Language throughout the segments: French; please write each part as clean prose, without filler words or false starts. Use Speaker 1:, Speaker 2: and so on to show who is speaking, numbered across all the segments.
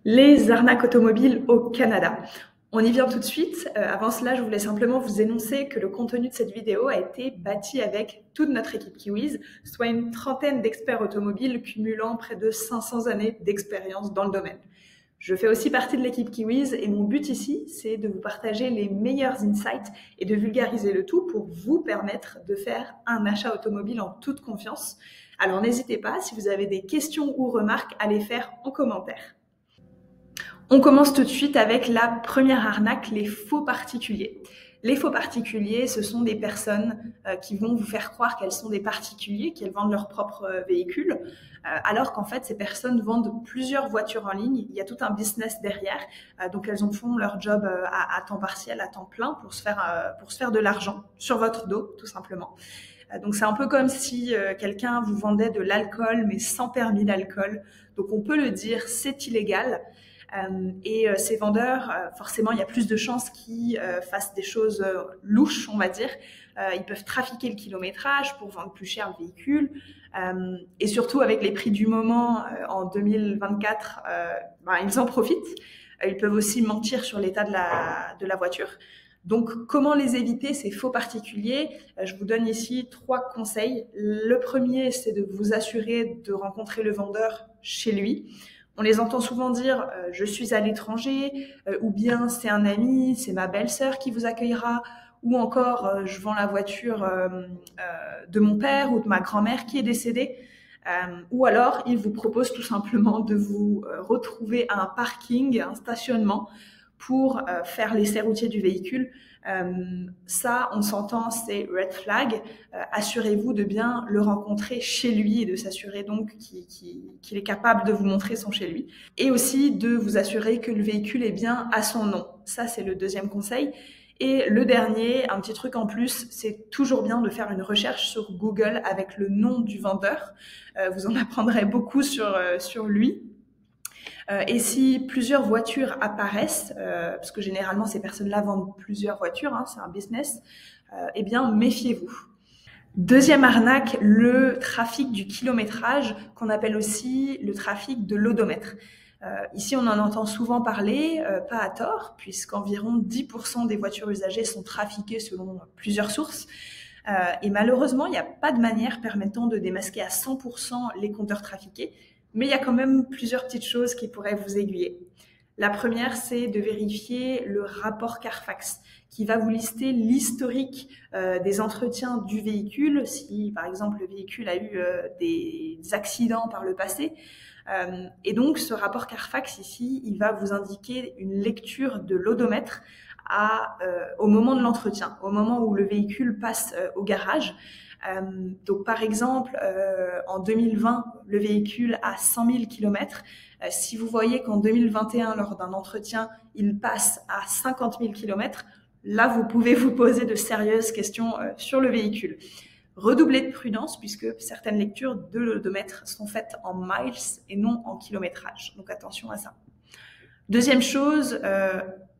Speaker 1: Les arnaques automobiles au Canada. On y vient tout de suite. Avant cela, je voulais simplement vous énoncer que le contenu de cette vidéo a été bâti avec toute notre équipe Kiwiz, soit une trentaine d'experts automobiles cumulant près de 500 années d'expérience dans le domaine. Je fais aussi partie de l'équipe Kiwiz et mon but ici, c'est de vous partager les meilleurs insights et de vulgariser le tout pour vous permettre de faire un achat automobile en toute confiance. Alors n'hésitez pas, si vous avez des questions ou remarques, à les faire en commentaire. On commence tout de suite avec la première arnaque, les faux particuliers. Les faux particuliers, ce sont des personnes qui vont vous faire croire qu'elles sont des particuliers, qu'elles vendent leur propre véhicule, alors qu'en fait, ces personnes vendent plusieurs voitures en ligne. Il y a tout un business derrière, donc elles en font leur job à temps partiel, à temps plein, pour se faire de l'argent sur votre dos, tout simplement. Donc c'est un peu comme si quelqu'un vous vendait de l'alcool, mais sans permis d'alcool. Donc on peut le dire, c'est illégal. Ces vendeurs, forcément, il y a plus de chances qu'ils fassent des choses louches, on va dire. Ils peuvent trafiquer le kilométrage pour vendre plus cher le véhicule. Et surtout, avec les prix du moment en 2024, ils en profitent. Ils peuvent aussi mentir sur l'état de la voiture. Donc, comment les éviter, ces faux particuliers? Je vous donne ici 3 conseils. Le premier, c'est de vous assurer de rencontrer le vendeur chez lui. On les entend souvent dire « je suis à l'étranger » ou bien « c'est un ami, c'est ma belle-sœur qui vous accueillera » ou encore « je vends la voiture de mon père ou de ma grand-mère qui est décédée » ou alors ils vous proposent tout simplement de vous retrouver à un parking, un stationnement pour faire l'essai routier du véhicule. Ça, on s'entend, c'est red flag. Assurez-vous de bien le rencontrer chez lui et de s'assurer donc qu'il est capable de vous montrer son chez lui. Et aussi de vous assurer que le véhicule est bien à son nom. Ça, c'est le deuxième conseil. Et le dernier, un petit truc en plus, c'est toujours bien de faire une recherche sur Google avec le nom du vendeur. Vous en apprendrez beaucoup sur lui. Et si plusieurs voitures apparaissent, parce que généralement ces personnes-là vendent plusieurs voitures, c'est un business, eh bien méfiez-vous. Deuxième arnaque, le trafic du kilométrage, qu'on appelle aussi le trafic de l'odomètre. Ici, on en entend souvent parler, pas à tort, puisqu'environ 10% des voitures usagées sont trafiquées selon plusieurs sources. Et malheureusement, il n'y a pas de manière permettant de démasquer à 100% les compteurs trafiqués, mais il y a quand même plusieurs petites choses qui pourraient vous aiguiller. La première, c'est de vérifier le rapport Carfax, qui va vous lister l'historique des entretiens du véhicule, si par exemple le véhicule a eu des accidents par le passé. Et donc ce rapport Carfax ici, il va vous indiquer une lecture de l'odomètre au moment de l'entretien, au moment où le véhicule passe au garage. Donc par exemple, en 2020, le véhicule a 100 000 km. Si vous voyez qu'en 2021, lors d'un entretien, il passe à 50 000 km, là, vous pouvez vous poser de sérieuses questions sur le véhicule. Redoublez de prudence puisque certaines lectures de l'odomètre sont faites en miles et non en kilométrage. Donc attention à ça. Deuxième chose,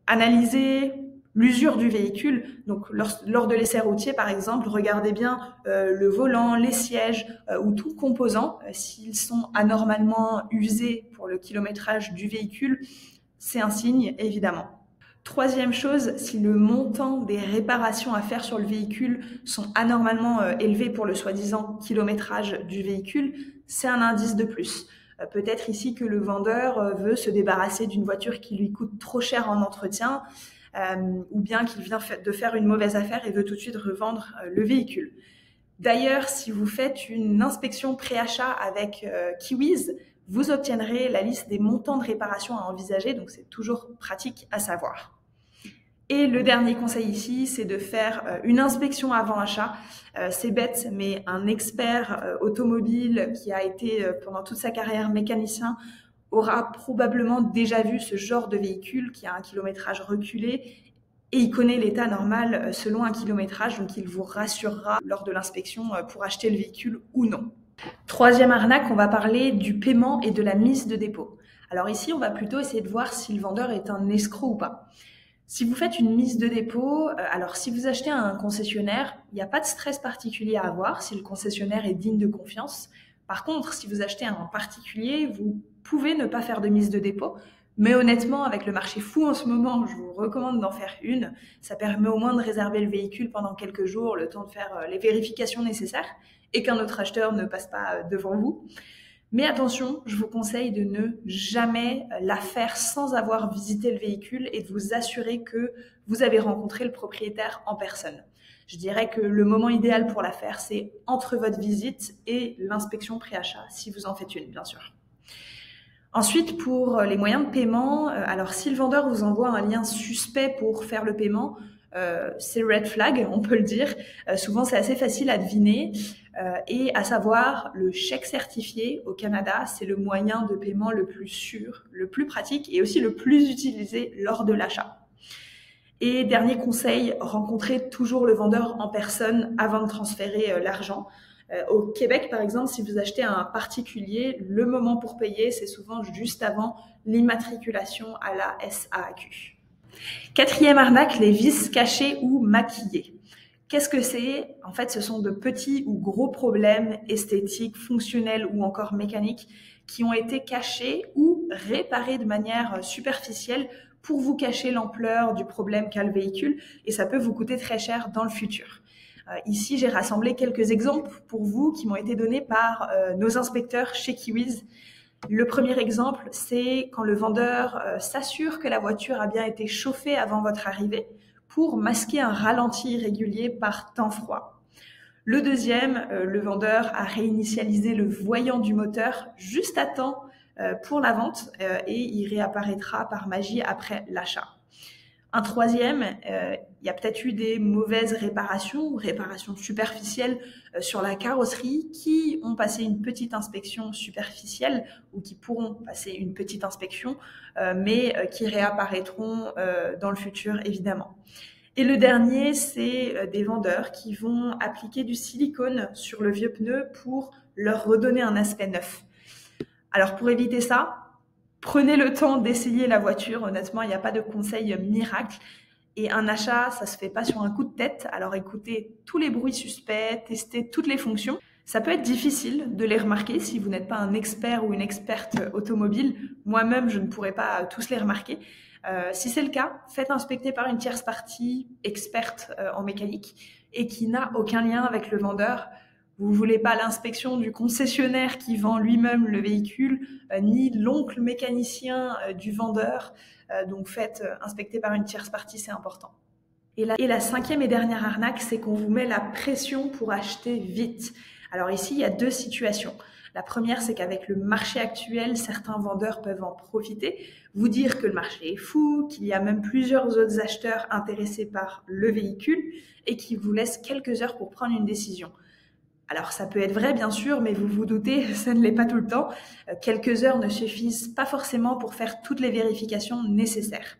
Speaker 1: analysez l'usure du véhicule. Donc lors de l'essai routier, par exemple, regardez bien le volant, les sièges ou tout composant. S'ils sont anormalement usés pour le kilométrage du véhicule, c'est un signe, évidemment. Troisième chose, si le montant des réparations à faire sur le véhicule sont anormalement élevés pour le soi-disant kilométrage du véhicule, c'est un indice de plus. Peut-être ici que le vendeur veut se débarrasser d'une voiture qui lui coûte trop cher en entretien, ou bien qu'il vient de faire une mauvaise affaire et veut tout de suite revendre le véhicule. D'ailleurs, si vous faites une inspection pré-achat avec Kiwiz, vous obtiendrez la liste des montants de réparation à envisager, donc c'est toujours pratique à savoir. Et le dernier conseil ici, c'est de faire une inspection avant achat. C'est bête, mais un expert automobile qui a été pendant toute sa carrière mécanicien aura probablement déjà vu ce genre de véhicule qui a un kilométrage reculé et il connaît l'état normal selon un kilométrage, donc il vous rassurera lors de l'inspection pour acheter le véhicule ou non. Troisième arnaque, on va parler du paiement et de la mise de dépôt. Alors ici, on va plutôt essayer de voir si le vendeur est un escroc ou pas. Si vous faites une mise de dépôt, alors si vous achetez un concessionnaire, il n'y a pas de stress particulier à avoir si le concessionnaire est digne de confiance. Par contre, si vous achetez un particulier, vous pouvez ne pas faire de mise de dépôt Mais honnêtement, avec le marché fou en ce moment, je vous recommande d'en faire une. Ça permet au moins de réserver le véhicule pendant quelques jours, le temps de faire les vérifications nécessaires et qu'un autre acheteur ne passe pas devant vous. Mais attention, je vous conseille de ne jamais la faire sans avoir visité le véhicule et de vous assurer que vous avez rencontré le propriétaire en personne. Je dirais que le moment idéal pour la faire, c'est entre votre visite et l'inspection pré-achat, si vous en faites une, bien sûr. Ensuite, pour les moyens de paiement, alors si le vendeur vous envoie un lien suspect pour faire le paiement, c'est red flag, on peut le dire. Souvent, c'est assez facile à deviner. Et à savoir, le chèque certifié au Canada, c'est le moyen de paiement le plus sûr, le plus pratique et aussi le plus utilisé lors de l'achat. Et dernier conseil, rencontrez toujours le vendeur en personne avant de transférer l'argent. Au Québec, par exemple, si vous achetez à un particulier, le moment pour payer, c'est souvent juste avant l'immatriculation à la SAQ. Quatrième arnaque, les vis cachées ou maquillées. Qu'est-ce que c'est? En fait, ce sont de petits ou gros problèmes esthétiques, fonctionnels ou encore mécaniques qui ont été cachés ou réparés de manière superficielle pour vous cacher l'ampleur du problème qu'a le véhicule et ça peut vous coûter très cher dans le futur. Ici, j'ai rassemblé quelques exemples pour vous qui m'ont été donnés par nos inspecteurs chez Kiwiz. Le premier exemple, c'est quand le vendeur s'assure que la voiture a bien été chauffée avant votre arrivée pour masquer un ralenti irrégulier par temps froid. Le deuxième, le vendeur a réinitialisé le voyant du moteur juste à temps pour la vente et il réapparaîtra par magie après l'achat. Un troisième, il y a peut-être eu des mauvaises réparations superficielles sur la carrosserie qui ont passé une petite inspection superficielle ou qui pourront passer une petite inspection, mais qui réapparaîtront dans le futur évidemment. Et le dernier, c'est des vendeurs qui vont appliquer du silicone sur le vieux pneu pour leur redonner un aspect neuf. Alors pour éviter ça, prenez le temps d'essayer la voiture. Honnêtement, il n'y a pas de conseil miracle. Et un achat, ça se fait pas sur un coup de tête. Alors écoutez tous les bruits suspects, testez toutes les fonctions. Ça peut être difficile de les remarquer si vous n'êtes pas un expert ou une experte automobile. Moi-même, je ne pourrais pas tous les remarquer. Si c'est le cas, faites inspecter par une tierce partie experte en mécanique et qui n'a aucun lien avec le vendeur. Vous ne voulez pas l'inspection du concessionnaire qui vend lui-même le véhicule, ni l'oncle mécanicien du vendeur. Donc faites inspecter par une tierce partie, c'est important. Et la cinquième et dernière arnaque, c'est qu'on vous met la pression pour acheter vite. Alors ici, il y a deux situations. La première, c'est qu'avec le marché actuel, certains vendeurs peuvent en profiter, vous dire que le marché est fou, qu'il y a même plusieurs autres acheteurs intéressés par le véhicule et qui vous laissent quelques heures pour prendre une décision. Alors ça peut être vrai bien sûr, mais vous vous doutez, ça ne l'est pas tout le temps. Quelques heures ne suffisent pas forcément pour faire toutes les vérifications nécessaires.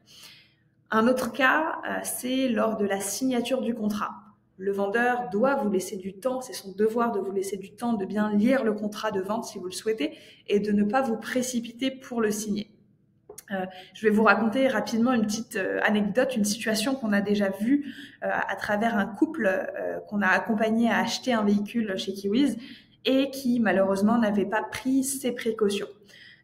Speaker 1: Un autre cas, c'est lors de la signature du contrat. Le vendeur doit vous laisser du temps, c'est son devoir de vous laisser du temps de bien lire le contrat de vente si vous le souhaitez et de ne pas vous précipiter pour le signer. Je vais vous raconter rapidement une petite anecdote, une situation qu'on a déjà vue à travers un couple qu'on a accompagné à acheter un véhicule chez Kiwiz et qui malheureusement n'avait pas pris ses précautions.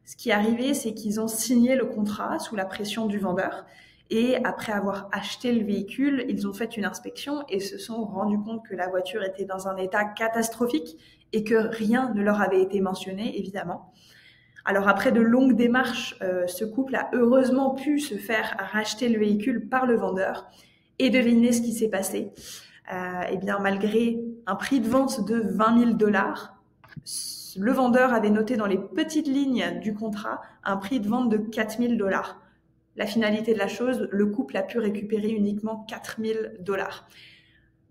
Speaker 1: Ce qui est arrivé, c'est qu'ils ont signé le contrat sous la pression du vendeur et après avoir acheté le véhicule, ils ont fait une inspection et se sont rendus compte que la voiture était dans un état catastrophique et que rien ne leur avait été mentionné, évidemment. Alors après de longues démarches, ce couple a heureusement pu se faire racheter le véhicule par le vendeur. Et devinez ce qui s'est passé. Eh bien, malgré un prix de vente de 20 000 $, le vendeur avait noté dans les petites lignes du contrat un prix de vente de 4 000 $. La finalité de la chose, le couple a pu récupérer uniquement 4 000 $.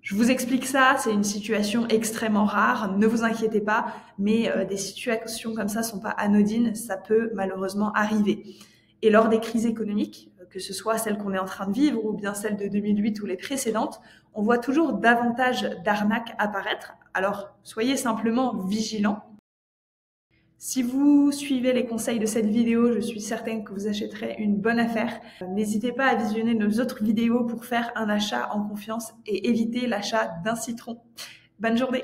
Speaker 1: Je vous explique ça, c'est une situation extrêmement rare, ne vous inquiétez pas, mais des situations comme ça sont pas anodines, ça peut malheureusement arriver. Et lors des crises économiques, que ce soit celle qu'on est en train de vivre ou bien celle de 2008 ou les précédentes, on voit toujours davantage d'arnaques apparaître, alors soyez simplement vigilants. Si vous suivez les conseils de cette vidéo, je suis certaine que vous achèterez une bonne affaire. N'hésitez pas à visionner nos autres vidéos pour faire un achat en confiance et éviter l'achat d'un citron. Bonne journée!